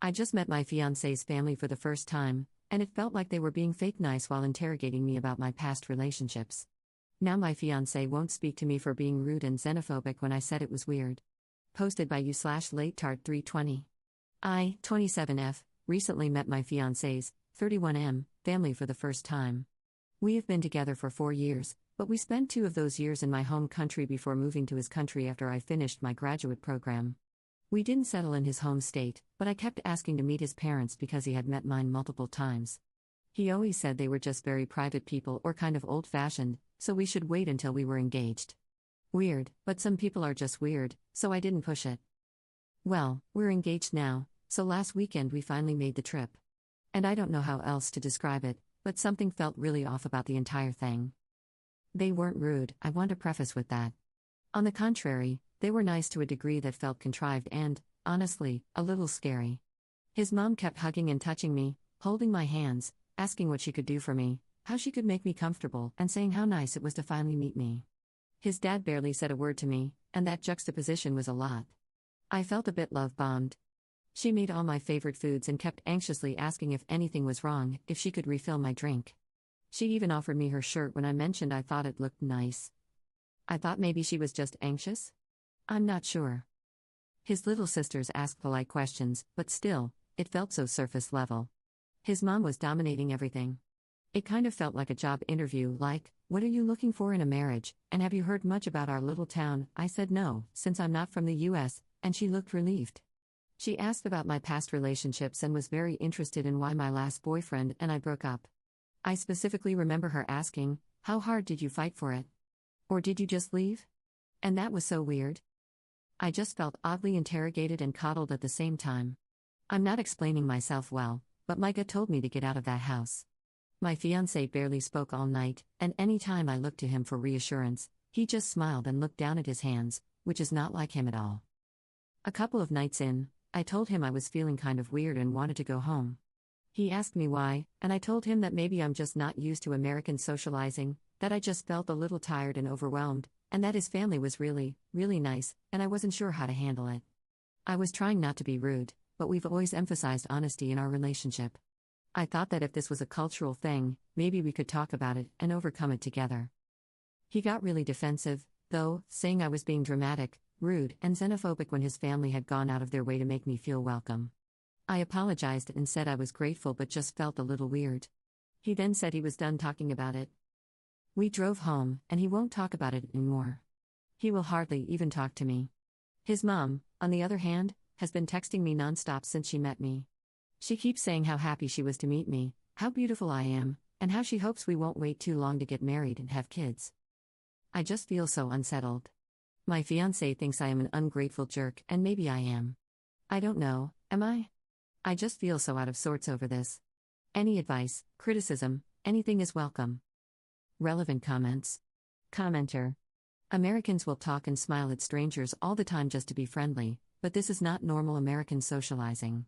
I just met my fiancé's family for the first time, and it felt like they were being fake nice while interrogating me about my past relationships. Now my fiancé won't speak to me for being rude and xenophobic when I said it was weird. Posted by you/LateTart320. I, 27F, recently met my fiancé's, 31M, family for the first time. We have been together for 4 years, but we spent 2 of those years in my home country before moving to his country after I finished my graduate program. We didn't settle in his home state, but I kept asking to meet his parents because he had met mine multiple times. He always said they were just very private people or kind of old-fashioned, so we should wait until we were engaged. Weird, but some people are just weird, so I didn't push it. Well, we're engaged now, so last weekend we finally made the trip. And I don't know how else to describe it, but something felt really off about the entire thing. They weren't rude, I want to preface with that. On the contrary, they were nice to a degree that felt contrived and, honestly, a little scary. His mom kept hugging and touching me, holding my hands, asking what she could do for me, how she could make me comfortable, and saying how nice it was to finally meet me. His dad barely said a word to me, and that juxtaposition was a lot. I felt a bit love-bombed. She made all my favorite foods and kept anxiously asking if anything was wrong, if she could refill my drink. She even offered me her shirt when I mentioned I thought it looked nice. I thought maybe she was just anxious? I'm not sure. His little sisters asked polite questions, but still, it felt so surface level. His mom was dominating everything. It kind of felt like a job interview, like, what are you looking for in a marriage, and have you heard much about our little town? I said no, since I'm not from the US, and she looked relieved. She asked about my past relationships and was very interested in why my last boyfriend and I broke up. I specifically remember her asking, how hard did you fight for it? Or did you just leave? And that was so weird. I just felt oddly interrogated and coddled at the same time. I'm not explaining myself well, but Micah told me to get out of that house. My fiancé barely spoke all night, and any time I looked to him for reassurance, he just smiled and looked down at his hands, which is not like him at all. A couple of nights in, I told him I was feeling kind of weird and wanted to go home. He asked me why, and I told him that maybe I'm just not used to American socializing, that I just felt a little tired and overwhelmed, and that his family was really, really nice, and I wasn't sure how to handle it. I was trying not to be rude, but we've always emphasized honesty in our relationship. I thought that if this was a cultural thing, maybe we could talk about it and overcome it together. He got really defensive, though, saying I was being dramatic, rude, and xenophobic when his family had gone out of their way to make me feel welcome. I apologized and said I was grateful but just felt a little weird. He then said he was done talking about it. We drove home, and he won't talk about it anymore. He will hardly even talk to me. His mom, on the other hand, has been texting me nonstop since she met me. She keeps saying how happy she was to meet me, how beautiful I am, and how she hopes we won't wait too long to get married and have kids. I just feel so unsettled. My fiancé thinks I am an ungrateful jerk, and maybe I am. I don't know, am I? I just feel so out of sorts over this. Any advice, criticism, anything is welcome. Relevant comments. Commenter. Americans will talk and smile at strangers all the time just to be friendly, but this is not normal American socializing.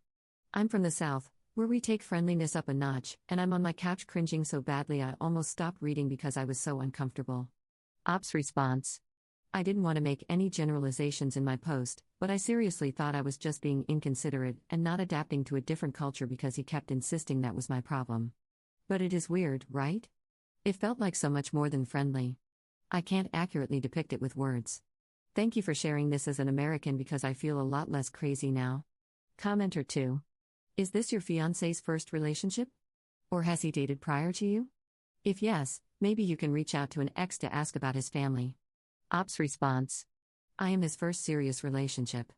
I'm from the South, where we take friendliness up a notch, and I'm on my couch cringing so badly I almost stopped reading because I was so uncomfortable. Ops response. I didn't want to make any generalizations in my post, but I seriously thought I was just being inconsiderate and not adapting to a different culture because he kept insisting that was my problem. But it is weird, right? It felt like so much more than friendly. I can't accurately depict it with words. Thank you for sharing this as an American because I feel a lot less crazy now. Commenter 2. Is this your fiancé's first relationship? Or has he dated prior to you? If yes, maybe you can reach out to an ex to ask about his family. Ops response. I am his first serious relationship.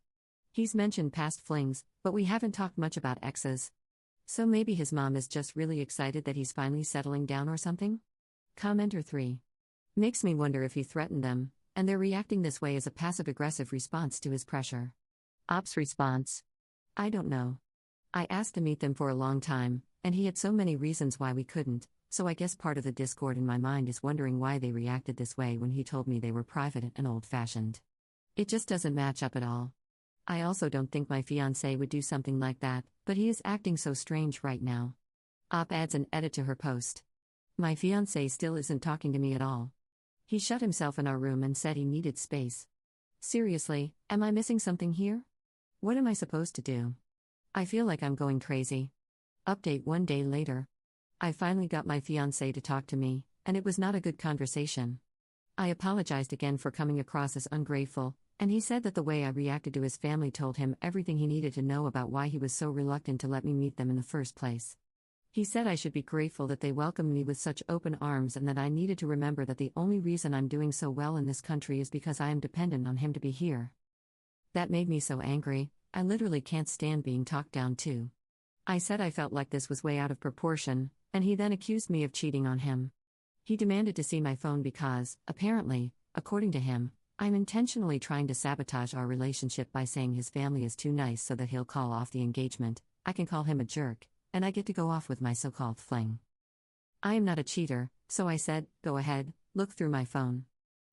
He's mentioned past flings, but we haven't talked much about exes. So maybe his mom is just really excited that he's finally settling down or something? Commenter 3. Makes me wonder if he threatened them, and they're reacting this way as a passive-aggressive response to his pressure. Ops response. I don't know. I asked to meet them for a long time, and he had so many reasons why we couldn't, so I guess part of the discord in my mind is wondering why they reacted this way when he told me they were private and old-fashioned. It just doesn't match up at all. I also don't think my fiancé would do something like that, but he is acting so strange right now. Op adds an edit to her post. My fiancé still isn't talking to me at all. He shut himself in our room and said he needed space. Seriously, am I missing something here? What am I supposed to do? I feel like I'm going crazy. Update 1 day later. I finally got my fiancé to talk to me, and it was not a good conversation. I apologized again for coming across as ungrateful, and he said that the way I reacted to his family told him everything he needed to know about why he was so reluctant to let me meet them in the first place. He said I should be grateful that they welcomed me with such open arms and that I needed to remember that the only reason I'm doing so well in this country is because I am dependent on him to be here. That made me so angry. I literally can't stand being talked down to. I said I felt like this was way out of proportion, and he then accused me of cheating on him. He demanded to see my phone because, apparently, according to him, I'm intentionally trying to sabotage our relationship by saying his family is too nice so that he'll call off the engagement. I can call him a jerk, and I get to go off with my so-called fling. I am not a cheater, so I said, go ahead, look through my phone.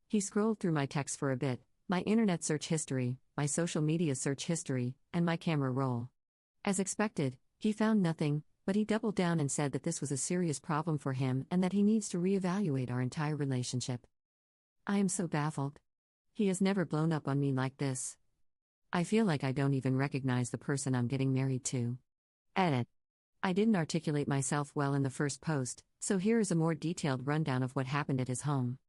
He scrolled through my texts for a bit, my internet search history, my social media search history, and my camera roll. As expected, he found nothing, but he doubled down and said that this was a serious problem for him and that he needs to reevaluate our entire relationship. I am so baffled. He has never blown up on me like this. I feel like I don't even recognize the person I'm getting married to. Edit. I didn't articulate myself well in the first post, so here is a more detailed rundown of what happened at his home.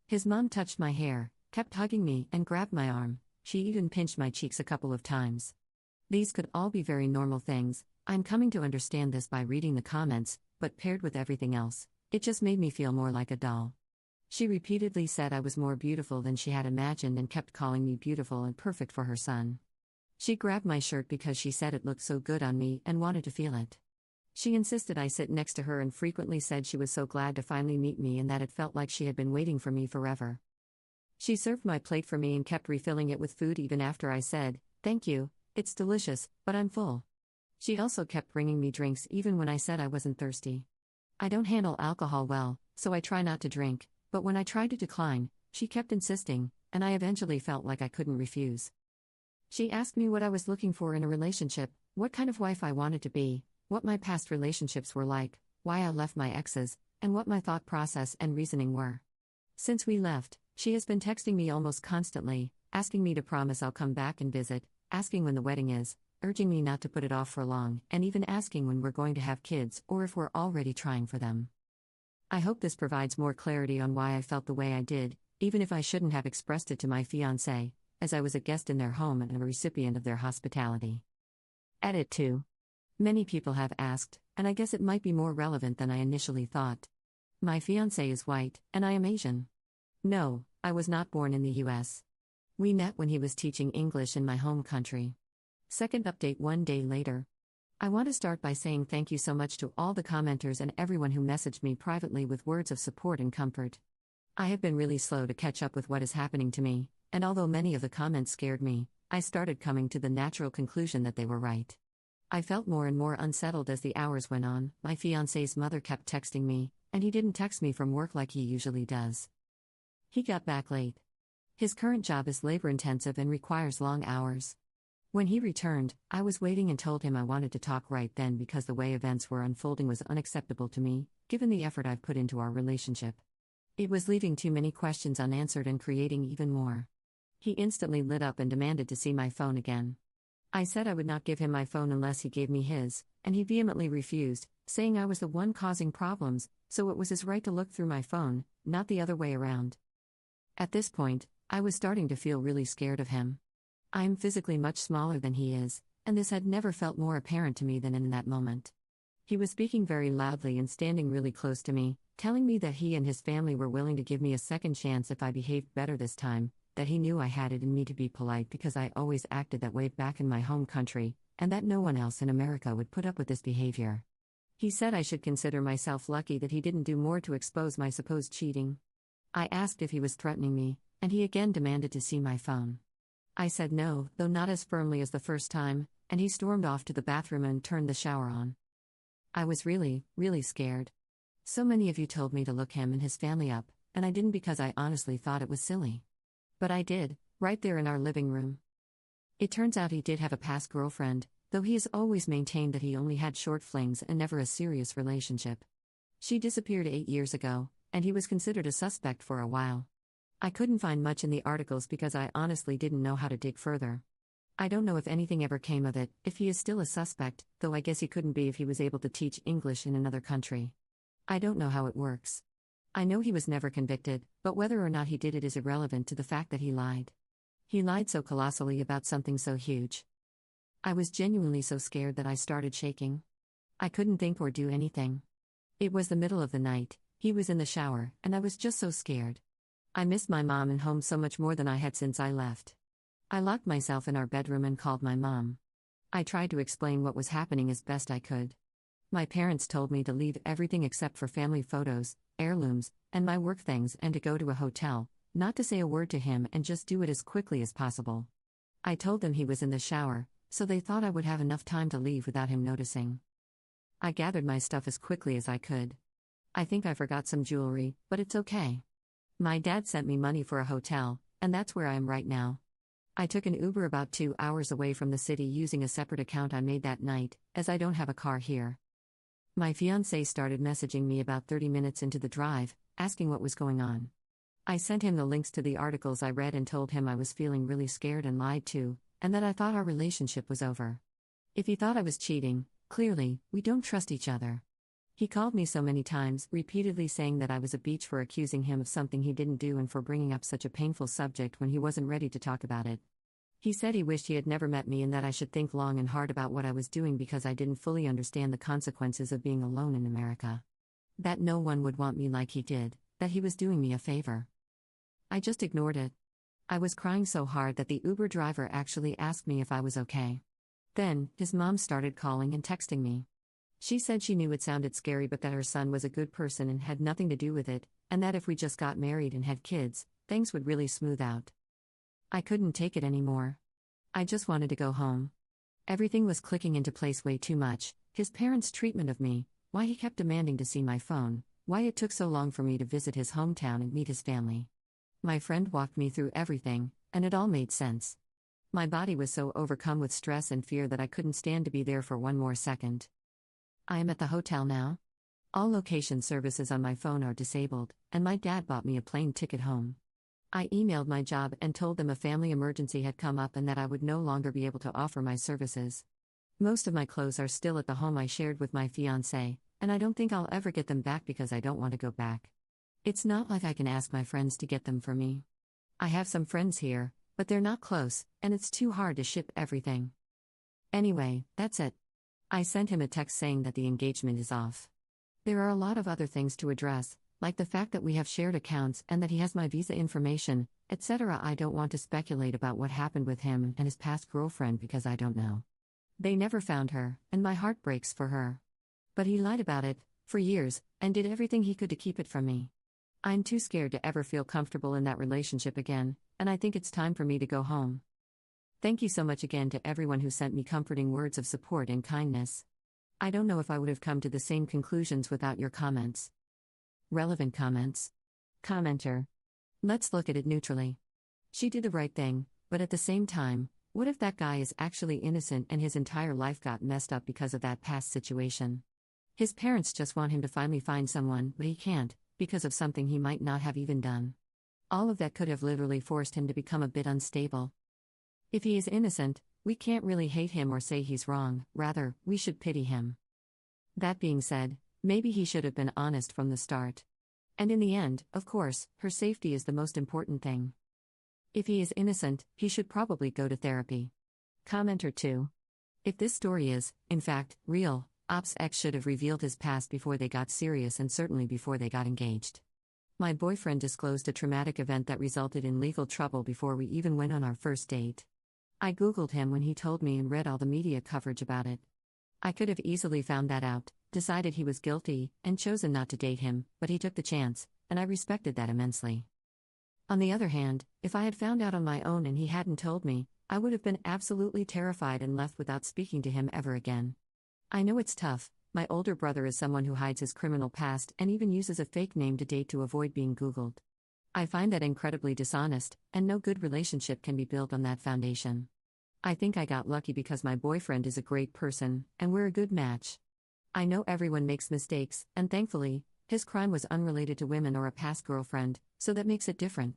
His mom touched my hair, kept hugging me, and grabbed my arm. She even pinched my cheeks a couple of times. These could all be very normal things. I'm coming to understand this by reading the comments, but paired with everything else, it just made me feel more like a doll. She repeatedly said I was more beautiful than she had imagined and kept calling me beautiful and perfect for her son. She grabbed my shirt because she said it looked so good on me and wanted to feel it. She insisted I sit next to her and frequently said she was so glad to finally meet me and that it felt like she had been waiting for me forever. She served my plate for me and kept refilling it with food even after I said, "Thank you, it's delicious, but I'm full." She also kept bringing me drinks even when I said I wasn't thirsty. I don't handle alcohol well, so I try not to drink, but when I tried to decline, she kept insisting, and I eventually felt like I couldn't refuse. She asked me what I was looking for in a relationship, what kind of wife I wanted to be, what my past relationships were like, why I left my exes, and what my thought process and reasoning were. Since we left, she has been texting me almost constantly, asking me to promise I'll come back and visit, asking when the wedding is, urging me not to put it off for long, and even asking when we're going to have kids or if we're already trying for them. I hope this provides more clarity on why I felt the way I did, even if I shouldn't have expressed it to my fiancé, as I was a guest in their home and a recipient of their hospitality. Edit 2. Many people have asked, and I guess it might be more relevant than I initially thought. My fiancé is white, and I am Asian. No, I was not born in the US. We met when he was teaching English in my home country. Second update 1 day later. I want to start by saying thank you so much to all the commenters and everyone who messaged me privately with words of support and comfort. I have been really slow to catch up with what is happening to me, and although many of the comments scared me, I started coming to the natural conclusion that they were right. I felt more and more unsettled as the hours went on. My fiancé's mother kept texting me, and he didn't text me from work like he usually does. He got back late. His current job is labor-intensive and requires long hours. When he returned, I was waiting and told him I wanted to talk right then because the way events were unfolding was unacceptable to me, given the effort I've put into our relationship. It was leaving too many questions unanswered and creating even more. He instantly lit up and demanded to see my phone again. I said I would not give him my phone unless he gave me his, and he vehemently refused, saying I was the one causing problems, so it was his right to look through my phone, not the other way around. At this point, I was starting to feel really scared of him. I am physically much smaller than he is, and this had never felt more apparent to me than in that moment. He was speaking very loudly and standing really close to me, telling me that he and his family were willing to give me a second chance if I behaved better this time, that he knew I had it in me to be polite because I always acted that way back in my home country, and that no one else in America would put up with this behavior. He said I should consider myself lucky that he didn't do more to expose my supposed cheating. I asked if he was threatening me, and he again demanded to see my phone. I said no, though not as firmly as the first time, and he stormed off to the bathroom and turned the shower on. I was really, really scared. So many of you told me to look him and his family up, and I didn't because I honestly thought it was silly. But I did, right there in our living room. It turns out he did have a past girlfriend, though he has always maintained that he only had short flings and never a serious relationship. She disappeared 8 years ago, and he was considered a suspect for a while. I couldn't find much in the articles because I honestly didn't know how to dig further. I don't know if anything ever came of it, if he is still a suspect, though I guess he couldn't be if he was able to teach English in another country. I don't know how it works. I know he was never convicted, but whether or not he did it is irrelevant to the fact that he lied. He lied so colossally about something so huge. I was genuinely so scared that I started shaking. I couldn't think or do anything. It was the middle of the night, he was in the shower, and I was just so scared. I missed my mom and home so much more than I had since I left. I locked myself in our bedroom and called my mom. I tried to explain what was happening as best I could. My parents told me to leave everything except for family photos, heirlooms, and my work things and to go to a hotel, not to say a word to him and just do it as quickly as possible. I told them he was in the shower, so they thought I would have enough time to leave without him noticing. I gathered my stuff as quickly as I could. I think I forgot some jewelry, but it's okay. My dad sent me money for a hotel, and that's where I am right now. I took an Uber about 2 hours away from the city using a separate account I made that night, as I don't have a car here. My fiancé started messaging me about 30 minutes into the drive, asking what was going on. I sent him the links to the articles I read and told him I was feeling really scared and lied to, and that I thought our relationship was over. If he thought I was cheating, clearly, we don't trust each other. He called me so many times, repeatedly saying that I was a bitch for accusing him of something he didn't do and for bringing up such a painful subject when he wasn't ready to talk about it. He said he wished he had never met me and that I should think long and hard about what I was doing because I didn't fully understand the consequences of being alone in America. That no one would want me like he did, that he was doing me a favor. I just ignored it. I was crying so hard that the Uber driver actually asked me if I was okay. Then, his mom started calling and texting me. She said she knew it sounded scary but that her son was a good person and had nothing to do with it, and that if we just got married and had kids, things would really smooth out. I couldn't take it anymore. I just wanted to go home. Everything was clicking into place way too much: his parents' treatment of me, why he kept demanding to see my phone, why it took so long for me to visit his hometown and meet his family. My friend walked me through everything, and it all made sense. My body was so overcome with stress and fear that I couldn't stand to be there for one more second. I am at the hotel now. All location services on my phone are disabled, and my dad bought me a plane ticket home. I emailed my job and told them a family emergency had come up and that I would no longer be able to offer my services. Most of my clothes are still at the home I shared with my fiancé, and I don't think I'll ever get them back because I don't want to go back. It's not like I can ask my friends to get them for me. I have some friends here, but they're not close, and it's too hard to ship everything. Anyway, that's it. I sent him a text saying that the engagement is off. There are a lot of other things to address, like the fact that we have shared accounts and that he has my visa information, etc. I don't want to speculate about what happened with him and his past girlfriend because I don't know. They never found her, and my heart breaks for her. But he lied about it, for years, and did everything he could to keep it from me. I'm too scared to ever feel comfortable in that relationship again, and I think it's time for me to go home. Thank you so much again to everyone who sent me comforting words of support and kindness. I don't know if I would have come to the same conclusions without your comments. Relevant comments. Commenter. Let's look at it neutrally. She did the right thing, but at the same time, what if that guy is actually innocent and his entire life got messed up because of that past situation? His parents just want him to finally find someone, but he can't, because of something he might not have even done. All of that could have literally forced him to become a bit unstable. If he is innocent, we can't really hate him or say he's wrong, rather, we should pity him. That being said, maybe he should have been honest from the start. And in the end, of course, her safety is the most important thing. If he is innocent, he should probably go to therapy. Commenter 2. If this story is, in fact, real, Ops X should have revealed his past before they got serious and certainly before they got engaged. My boyfriend disclosed a traumatic event that resulted in legal trouble before we even went on our first date. I Googled him when he told me and read all the media coverage about it. I could have easily found that out, decided he was guilty, and chosen not to date him, but he took the chance, and I respected that immensely. On the other hand, if I had found out on my own and he hadn't told me, I would have been absolutely terrified and left without speaking to him ever again. I know it's tough. My older brother is someone who hides his criminal past and even uses a fake name to date to avoid being Googled. I find that incredibly dishonest, and no good relationship can be built on that foundation. I think I got lucky because my boyfriend is a great person, and we're a good match. I know everyone makes mistakes, and thankfully, his crime was unrelated to women or a past girlfriend, so that makes it different.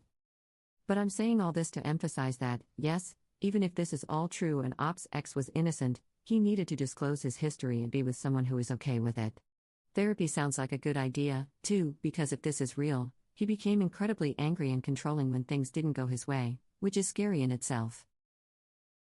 But I'm saying all this to emphasize that, yes, Even if this is all true and Op's ex was innocent, he needed to disclose his history and be with someone who is okay with it. Therapy sounds like a good idea, too, because if this is real, he became incredibly angry and controlling when things didn't go his way, which is scary in itself.